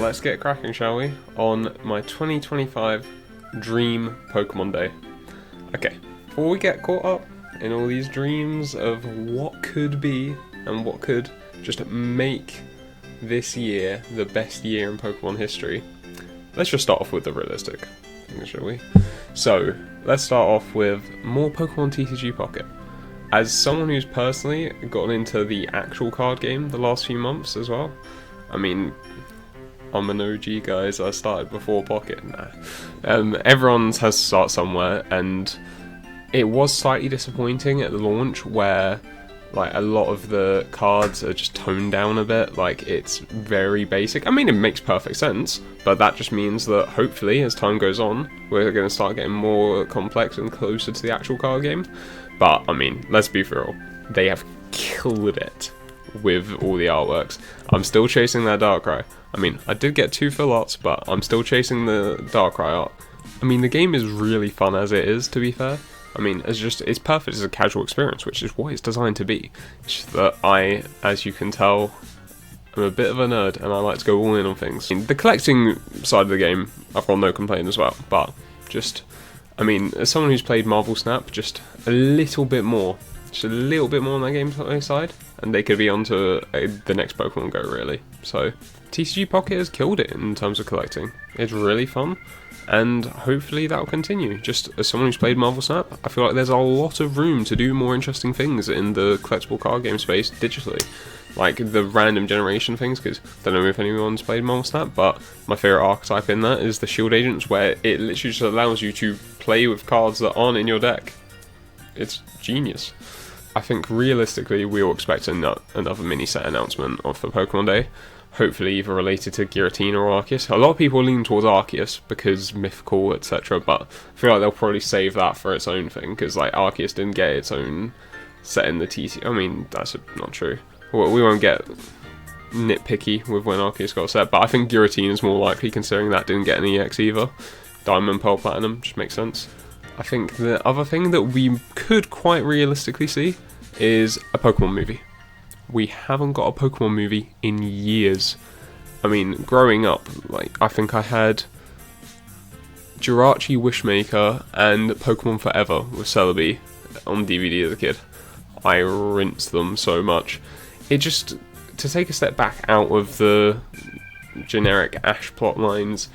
let's get cracking, shall we? On my 2025 Dream Pokemon Day. Okay, before we get caught up in all these dreams of what could be and what could just make this year the best year in Pokemon history, let's just start off with the realistic thing, shall we? So, let's start off with more Pokemon TCG Pocket. As someone who's personally gotten into the actual card game the last few months as well, I mean, I'm an OG, guys. I started before Pocket. Everyone has to start somewhere, and it was slightly disappointing at the launch where like a lot of the cards are just toned down a bit. Like, it's very basic. I mean, it makes perfect sense, but that just means that hopefully as time goes on we're going to start getting more complex and closer to the actual card game. But I mean, let's be real, they have killed it with all the artworks. I'm still chasing that Darkrai. I mean, I did get 2 full arts, but I'm still chasing the Darkrai art. I mean, the game is really fun as it is, to be fair. I mean, it's perfect as a casual experience, which is what it's designed to be. It's just that I, as you can tell, I'm a bit of a nerd, and I like to go all in on things. I mean, the collecting side of the game, I've got no complaint as well, but just, I mean, as someone who's played Marvel Snap, just a little bit more on that gameplay side, and they could be onto the next Pokemon Go, really. So, TCG Pocket has killed it in terms of collecting. It's really fun, and hopefully that'll continue. Just as someone who's played Marvel Snap, I feel like there's a lot of room to do more interesting things in the collectible card game space digitally. Like the random generation things, because I don't know if anyone's played Marvel Snap, but my favourite archetype in that is the Shield Agents, where it literally just allows you to play with cards that aren't in your deck. It's genius. I think realistically we will expect another mini set announcement for Pokemon Day. Hopefully either related to Giratina or Arceus. A lot of people lean towards Arceus because mythical, etc. But I feel like they'll probably save that for its own thing, because like Arceus didn't get its own set in the TC. I mean, that's not true. We won't get nitpicky with when Arceus got set, but I think Giratina is more likely, considering that didn't get an EX either. Diamond, Pearl, Platinum just makes sense. I think the other thing that we could quite realistically see is a Pokemon movie. We haven't got a Pokemon movie in years. I mean, growing up, like, I think I had Jirachi Wishmaker and Pokemon Forever with Celebi on DVD as a kid. I rinsed them so much. It just, to take a step back out of the generic Ash plot lines,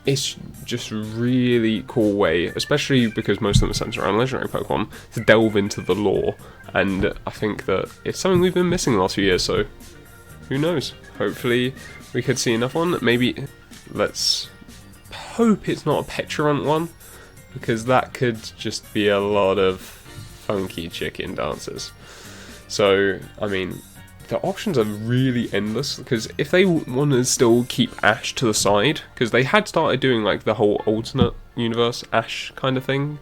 it's just a really cool way, especially because most of them are centered around legendary Pokemon, to delve into the lore. And I think that it's something we've been missing the last few years, so who knows? Hopefully we could see enough one. Maybe, let's hope it's not a Petulant one, because that could just be a lot of funky chicken dances. So, I mean, the options are really endless, because if they want to still keep Ash to the side, because they had started doing like the whole alternate universe Ash kind of thing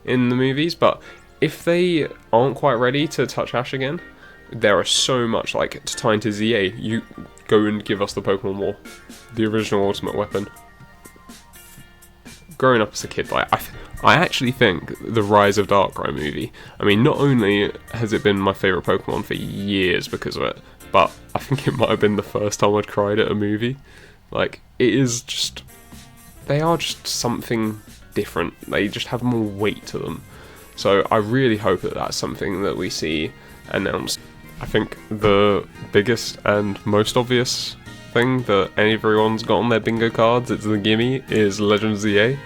in the movies, but if they aren't quite ready to touch Ash again, there are so much, like, to tie into ZA, you go and give us the Pokemon War, the original ultimate weapon. Growing up as a kid, like, I actually think the Rise of Darkrai movie, I mean, not only has it been my favourite Pokemon for years because of it, but I think it might have been the first time I'd cried at a movie. Like, it is just, they are just something different. They just have more weight to them. So I really hope that that's something that we see announced. I think the biggest and most obvious thing that everyone's got on their bingo cards, it's the gimme, is Legend ZA.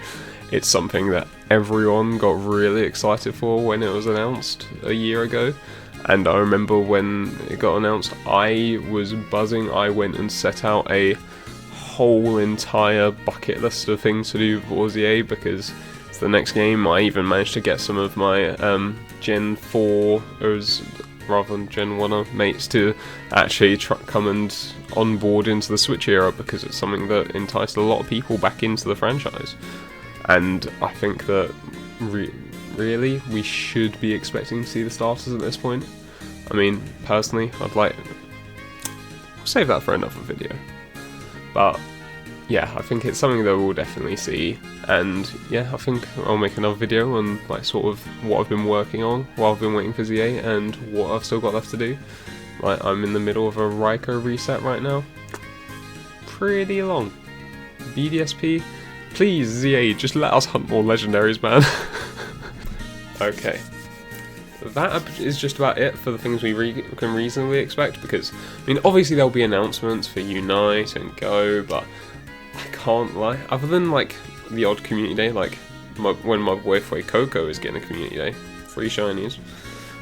It's something that everyone got really excited for when it was announced a year ago. And I remember when it got announced, I was buzzing. I went and set out a whole entire bucket list of things to do for ZA, because it's the next game. I even managed to get some of my Gen 4 rather than Gen 1 mates to actually come and onboard into the Switch era, because it's something that enticed a lot of people back into the franchise. And I think that really we should be expecting to see the starters at this point. I mean, personally, we'll save that for another video. But yeah, I think it's something that we'll definitely see, and yeah, I think I'll make another video on like sort of what I've been working on while I've been waiting for ZA and what I've still got left to do. Like, I'm in the middle of a Raikou reset right now. Pretty long. BDSP, please ZA, just let us hunt more legendaries, man. Okay. That is just about it for the things we can reasonably expect, because, I mean, obviously there'll be announcements for Unite and Go, but I can't lie, other than, like, the odd community day, like, when my boyfriend Coco is getting a community day, free shinies.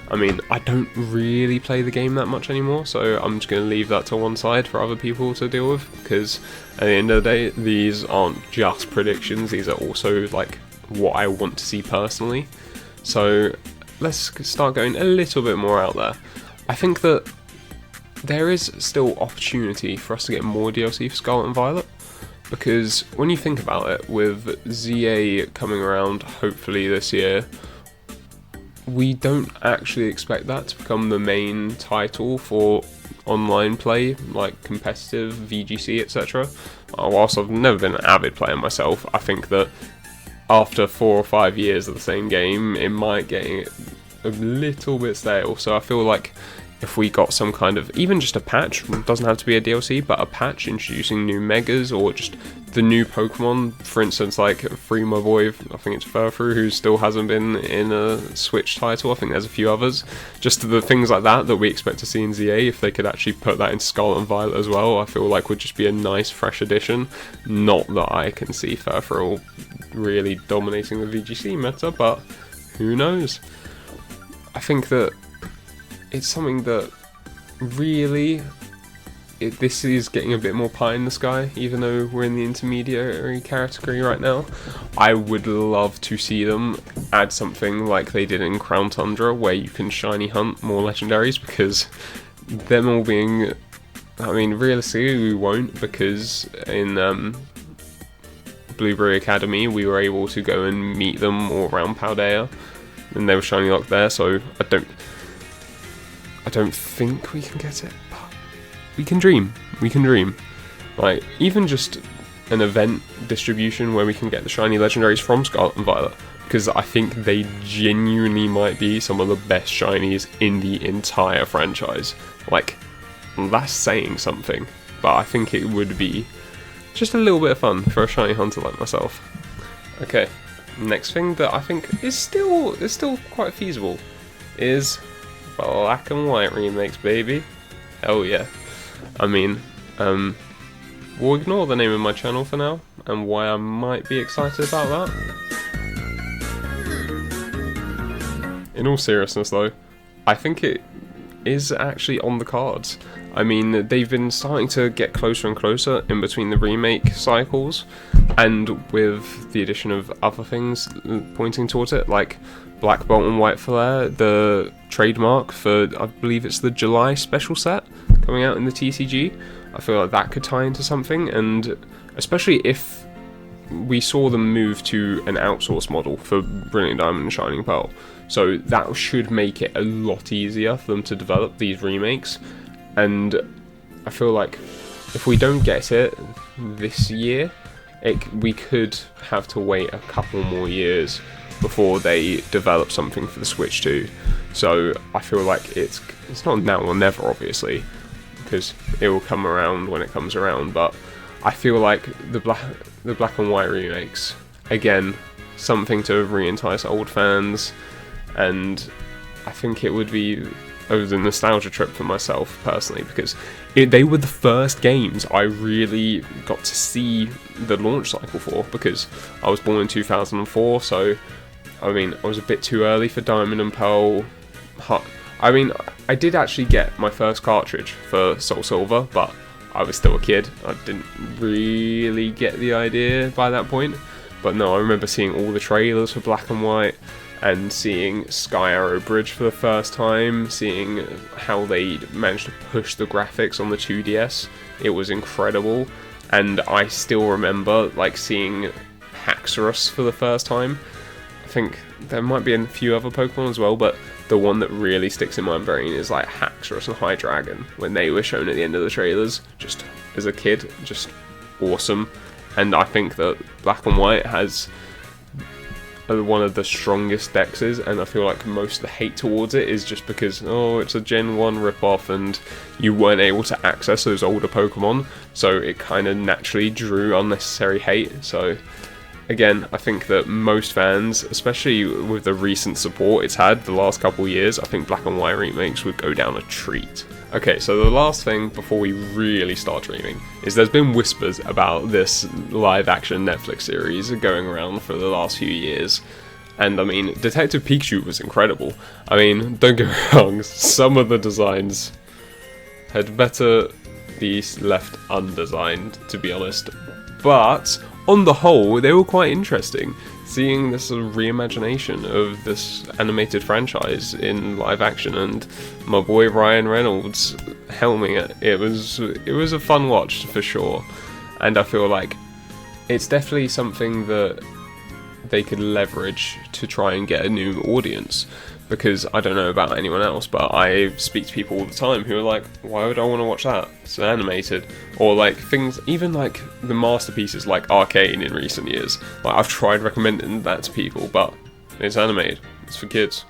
I mean, I don't really play the game that much anymore, so I'm just going to leave that to one side for other people to deal with, because at the end of the day, these aren't just predictions, these are also, like, what I want to see personally. So let's start going a little bit more out there. I think that there is still opportunity for us to get more DLC for Scarlet and Violet, because when you think about it, with ZA coming around hopefully this year, we don't actually expect that to become the main title for online play, like competitive, VGC, etc. Whilst I've never been an avid player myself, I think that after 4 or 5 years of the same game, it might get a little bit stale. So I feel like if we got some kind of, even just a patch, it doesn't have to be a DLC, but a patch introducing new megas, or just the new Pokemon, for instance, like Free My Boy, I think it's Furfrou, who still hasn't been in a Switch title, I think there's a few others, just the things like that we expect to see in ZA, if they could actually put that in Scarlet and Violet as well, I feel like would just be a nice fresh addition. Not that I can see Furfrou really dominating the VGC meta, but who knows. I think that it's something that really, this is getting a bit more pie in the sky, even though we're in the intermediary category right now. I would love to see them add something like they did in Crown Tundra, where you can shiny hunt more legendaries, because them all being, I mean, realistically we won't, because in Blueberry Academy we were able to go and meet them all around Paldea, and they were shiny locked there, so I don't think we can get it, but we can dream. We can dream. Like, even just an event distribution where we can get the shiny legendaries from Scarlet and Violet, because I think they genuinely might be some of the best shinies in the entire franchise. Like, that's saying something, but I think it would be just a little bit of fun for a shiny hunter like myself. Okay, next thing that I think is still quite feasible is Black and White remakes, baby. Hell yeah. I mean, we'll ignore the name of my channel for now, and why I might be excited about that. In all seriousness though, I think it is actually on the cards. I mean, they've been starting to get closer and closer in between the remake cycles, and with the addition of other things pointing towards it, like Black Bolt and White Flare, the trademark for, I believe it's the July special set coming out in the TCG. I feel like that could tie into something, and especially if we saw them move to an outsource model for Brilliant Diamond and Shining Pearl. So that should make it a lot easier for them to develop these remakes, and I feel like if we don't get it this year, we could have to wait a couple more years before they develop something for the Switch 2. So I feel like it's not now or never, obviously, because it will come around when it comes around, but I feel like the Black and White remakes, again, something to re-entice old fans, and I think it would be the nostalgia trip for myself personally, because they were the first games I really got to see the launch cycle for, because I was born in 2004, so I mean, I was a bit too early for Diamond and Pearl. I mean, I did actually get my first cartridge for Soul Silver, but I was still a kid. I didn't really get the idea by that point. But no, I remember seeing all the trailers for Black and White, and seeing Sky Arrow Bridge for the first time, seeing how they managed to push the graphics on the 2DS. It was incredible. And I still remember, like, seeing Haxorus for the first time. I think there might be a few other Pokemon as well, but the one that really sticks in my brain is like Haxorus and Hydreigon, when they were shown at the end of the trailers, just as a kid, just awesome. And I think that Black and White has one of the strongest dexes, and I feel like most of the hate towards it is just because, oh, it's a Gen 1 ripoff and you weren't able to access those older Pokemon, so it kind of naturally drew unnecessary hate. So again, I think that most fans, especially with the recent support it's had the last couple years, I think Black and White remakes would go down a treat. Okay, so the last thing before we really start dreaming is there's been whispers about this live-action Netflix series going around for the last few years. And I mean, Detective Pikachu was incredible. I mean, don't get me wrong, some of the designs had better be left undesigned, to be honest. But on the whole, they were quite interesting. Seeing this sort of reimagination of this animated franchise in live action, and my boy Ryan Reynolds helming it, it was a fun watch for sure. And I feel like it's definitely something that they could leverage to try and get a new audience. Because I don't know about anyone else, but I speak to people all the time who are like, why would I want to watch that? It's animated. Or like things, even like the masterpieces like Arcane in recent years. Like I've tried recommending that to people, but it's animated. It's for kids.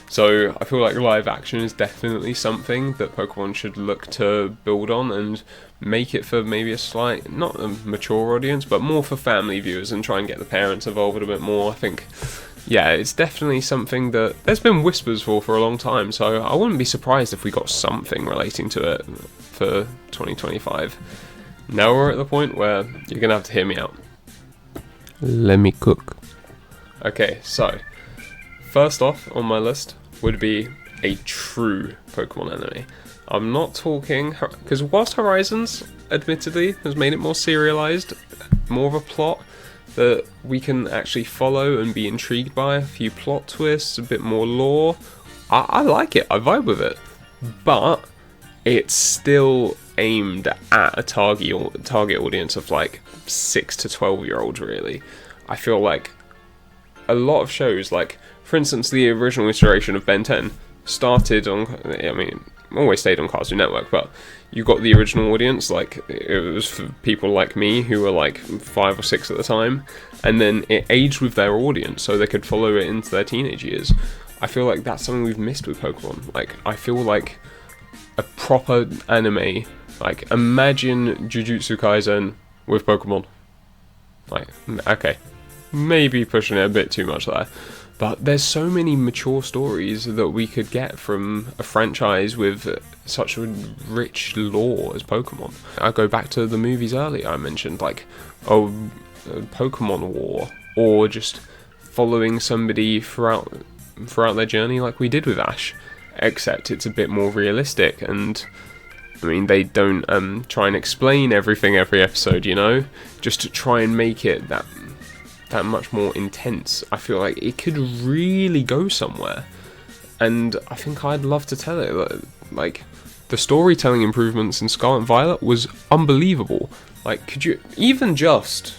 So I feel like live action is definitely something that Pokemon should look to build on and make it for maybe a slight, not a mature audience, but more for family viewers, and try and get the parents involved a bit more. I think, yeah, it's definitely something that there's been whispers for a long time, so I wouldn't be surprised if we got something relating to it for 2025. Now we're at the point where you're going to have to hear me out. Let me cook. Okay, so first off on my list would be a true Pokemon anime. I'm not talking, because whilst Horizons admittedly has made it more serialized, more of a plot that we can actually follow and be intrigued by, a few plot twists, a bit more lore, I like it, I vibe with it, but it's still aimed at a target audience of like 6 to 12 year olds really. I feel like a lot of shows, like for instance the original iteration of Ben 10 started on, I mean, always stayed on Cartoon Network, but you got the original audience, like it was for people like me who were like 5 or 6 at the time, and then it aged with their audience so they could follow it into their teenage years. I feel like that's something we've missed with Pokemon. Like I feel like a proper anime, like imagine Jujutsu Kaisen with Pokemon. Like, okay, maybe pushing it a bit too much there, but there's so many mature stories that we could get from a franchise with such a rich lore as Pokemon. I go back to the movies earlier I mentioned, like Pokemon War, or just following somebody throughout their journey like we did with Ash, except it's a bit more realistic, and I mean they don't try and explain everything every episode, you know, just to try and make it that much more intense. I feel like it could really go somewhere, and I think I'd love to tell it. Like the storytelling improvements in Scarlet and Violet was unbelievable. Like could you even just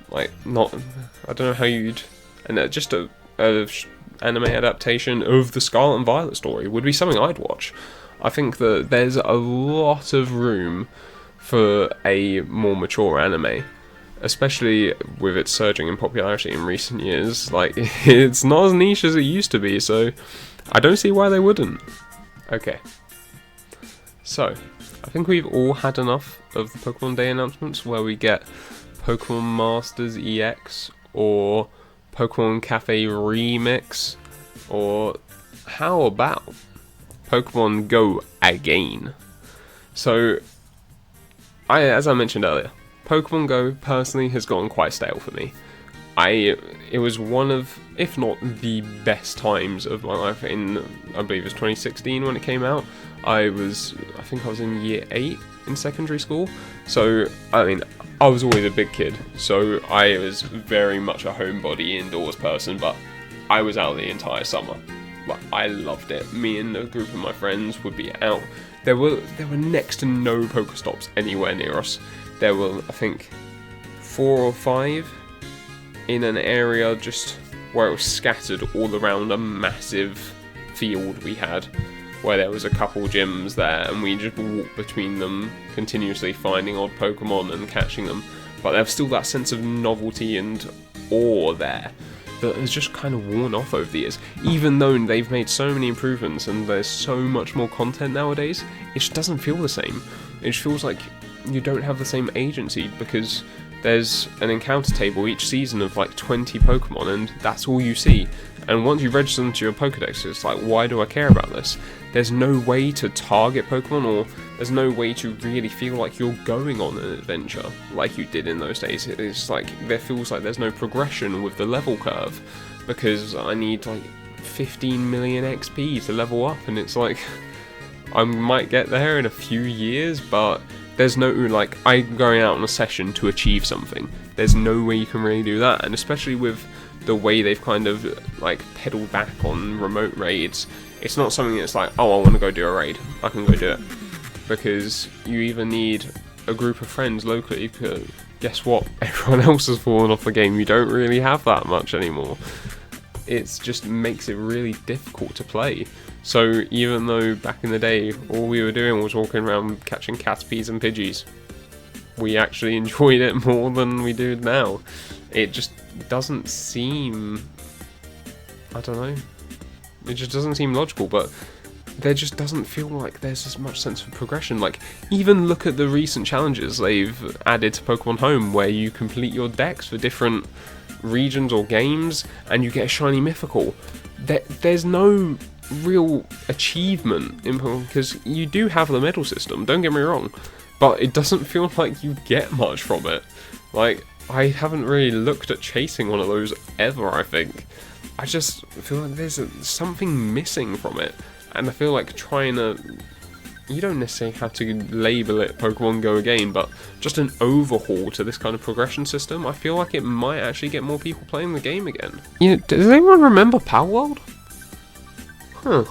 like not, I don't know how you'd, and just a anime adaptation of the Scarlet and Violet story would be something I'd watch. I think that there's a lot of room for a more mature anime, especially with its surging in popularity in recent years. Like, it's not as niche as it used to be, so I don't see why they wouldn't. Okay, so I think we've all had enough of the Pokemon Day announcements where we get Pokemon Masters EX or Pokemon Cafe Remix, or how about Pokemon Go again? So, as I mentioned earlier, Pokemon Go personally has gotten quite stale for me. It was one of, if not the best times of my life in, I believe it was 2016 when it came out. I think I was in year 8 in secondary school. So, I mean, I was always a big kid, so I was very much a homebody indoors person, but I was out the entire summer. But I loved it. Me and a group of my friends would be out. There were next to no Pokestops anywhere near us. There were, I think, 4 or 5 in an area just where it was scattered all around a massive field we had, where there was a couple gyms there, and we just walked between them, continuously finding odd Pokemon and catching them. But there was still that sense of novelty and awe there. that has just kind of worn off over the years. Even though they've made so many improvements and there's so much more content nowadays, it just doesn't feel the same. It just feels like you don't have the same agency, because there's an encounter table each season of like 20 Pokemon, and that's all you see. And once you register them to your Pokedex, it's like, why do I care about this? There's no way to target Pokemon, or there's no way to really feel like you're going on an adventure like you did in those days. It's like, there feels like there's no progression with the level curve, because I need like 15 million XP to level up, and it's like, I might get there in a few years, but there's no, like, I'm going out on a session to achieve something. There's no way you can really do that, and especially with the way they've kind of, like, pedaled back on remote raids, it's not something that's like, oh, I want to go do a raid, I can go do it. Because you either need a group of friends locally, because guess what? Everyone else has fallen off the game, you don't really have that much anymore. It just makes it really difficult to play. So even though back in the day all we were doing was walking around catching Caterpies and Pidgeys, we actually enjoyed it more than we do now. It just doesn't seem, I don't know, it just doesn't seem logical, but there just doesn't feel like there's as much sense of progression. Like, even look at the recent challenges they've added to Pokemon Home, where you complete your decks for different regions or games and you get a shiny mythical. There's no real achievement in Pokemon, because you do have the medal system, don't get me wrong, but it doesn't feel like you get much from it. Like, I haven't really looked at chasing one of those ever, I think. I just feel like there's something missing from it, and I feel like trying to, you don't necessarily have to label it Pokemon Go again, but just an overhaul to this kind of progression system, I feel like it might actually get more people playing the game again. You know, does anyone remember Palworld? Huh.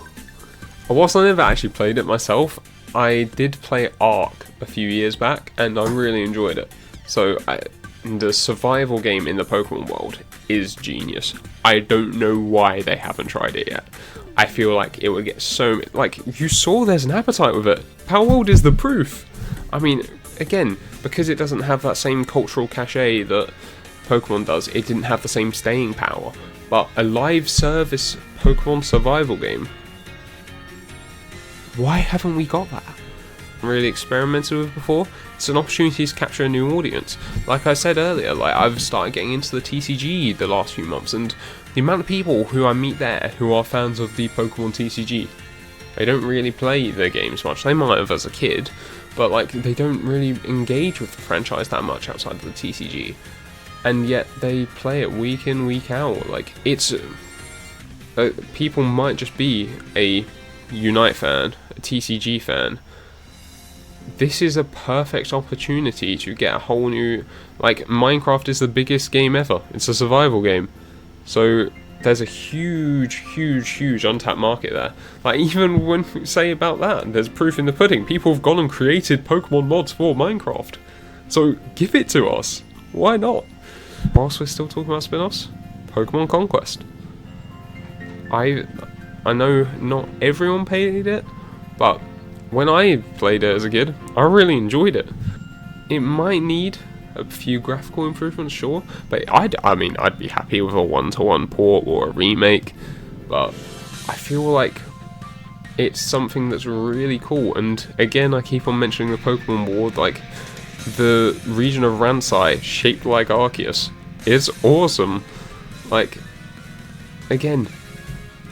Whilst I never actually played it myself, I did play Ark a few years back, and I really enjoyed it. So, the survival game in the Pokemon world is genius. I don't know why they haven't tried it yet. I feel like it would get so, like, you saw there's an appetite with it. Palworld is the proof. I mean, again, because it doesn't have that same cultural cachet that Pokemon does, it didn't have the same staying power. But a live service Pokemon survival game, why haven't we got that? Really experimented with before. It's an opportunity to capture a new audience. Like I said earlier, like, I've started getting into the TCG the last few months, and the amount of people who I meet there who are fans of the Pokemon TCG, they don't really play the games much. They might have as a kid, but like, they don't really engage with the franchise that much outside of the TCG, and yet they play it week in, week out. Like, it's people might just be a Unite fan, a TCG fan. This is a perfect opportunity to get a whole new, like, Minecraft is the biggest game ever. It's a survival game. So there's a huge untapped market there. Like, even when we say about that, there's proof in the pudding. People have gone and created Pokemon mods for Minecraft. So give it to us. Why not? Whilst we're still talking about spin-offs, Pokemon Conquest. I know not everyone played it, but when I played it as a kid, I really enjoyed it. It might need a few graphical improvements, sure, but I'd be happy with a one-to-one port or a remake, but I feel like it's something that's really cool. And again, I keep on mentioning the Pokemon World, like, the region of Ransai, shaped like Arceus, is awesome. Like, again,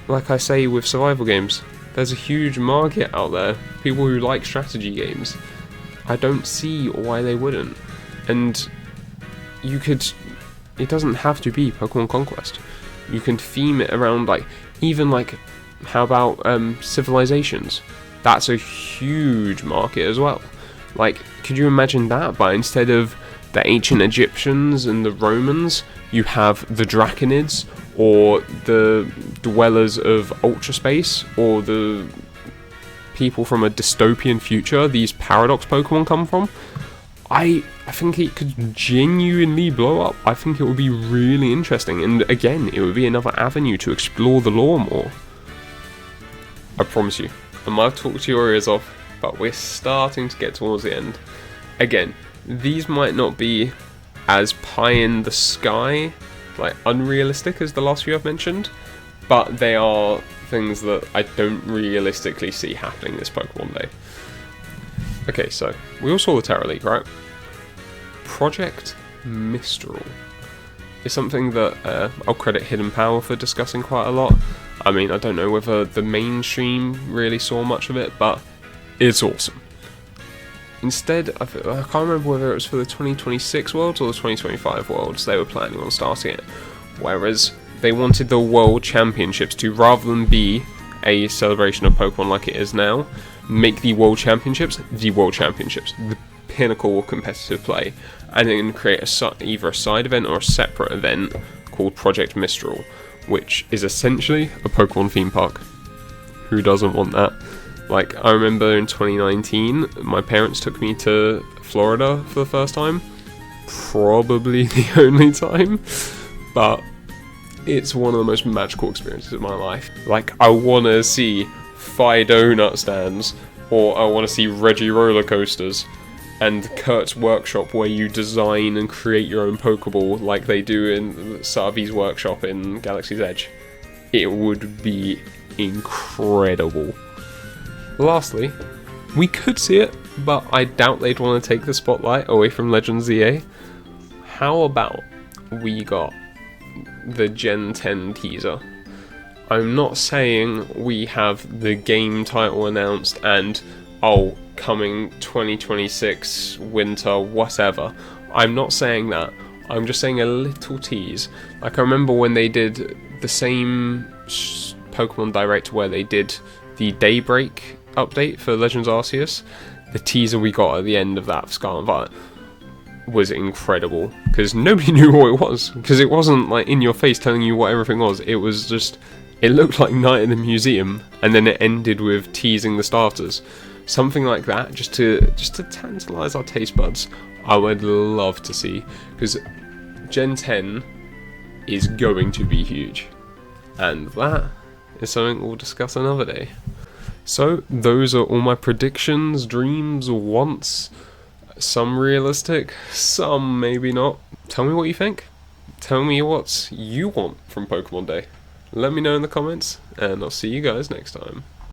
like I say with survival games, there's a huge market out there, people who like strategy games. I don't see why they wouldn't. And you could, it doesn't have to be Pokemon Conquest. You can theme it around, like, even like, how about Civilizations? That's a huge market as well. Like, could you imagine that? But instead of the ancient Egyptians and the Romans, you have the Draconids, or the dwellers of Ultra Space, or the people from a dystopian future these Paradox Pokemon come from. I think it could genuinely blow up. I think it would be really interesting, and again, it would be another avenue to explore the lore more. I promise you, I might have talked your ears off, but we're starting to get towards the end. Again, these might not be as pie in the sky like unrealistic as the last few I've mentioned, but they are things that I don't realistically see happening this Pokemon Day. Okay, so we all saw the Terra League, right? Project Mistral is something that I'll credit Hidden Power for discussing quite a lot. I mean, I don't know whether the mainstream really saw much of it, but it's awesome. Instead, I can't remember whether it was for the 2026 Worlds or the 2025 Worlds they were planning on starting it. Whereas they wanted the World Championships to, rather than be a celebration of Pokemon like it is now, make the World Championships, the pinnacle of competitive play, and then create either a side event or a separate event called Project Mistral, which is essentially a Pokemon theme park. Who doesn't want that? Like, I remember in 2019, my parents took me to Florida for the first time. Probably the only time. But it's one of the most magical experiences of my life. Like, I want to see Fido nut stands, or I want to see Reggie roller coasters, and Kurt's workshop where you design and create your own Pokeball like they do in Savi's workshop in Galaxy's Edge. It would be incredible. Lastly, we could see it, but I doubt they'd want to take the spotlight away from Legends ZA. How about we got the Gen 10 teaser? I'm not saying we have the game title announced and, oh, coming 2026, winter, whatever. I'm not saying that. I'm just saying a little tease. Like, I remember when they did the same Pokemon Direct where they did the Daybreak update for Legends Arceus, the teaser we got at the end of that for Scarlet and Violet was incredible, because nobody knew what it was, because it wasn't like in your face telling you what everything was. It was just, it looked like Night in the Museum, and then it ended with teasing the starters. Something like that, just to tantalize our taste buds, I would love to see, because Gen 10 is going to be huge, and that is something we'll discuss another day. So, those are all my predictions, dreams, wants. Some realistic, some maybe not. Tell me what you think. Tell me what you want from Pokemon Day. Let me know in the comments, and I'll see you guys next time.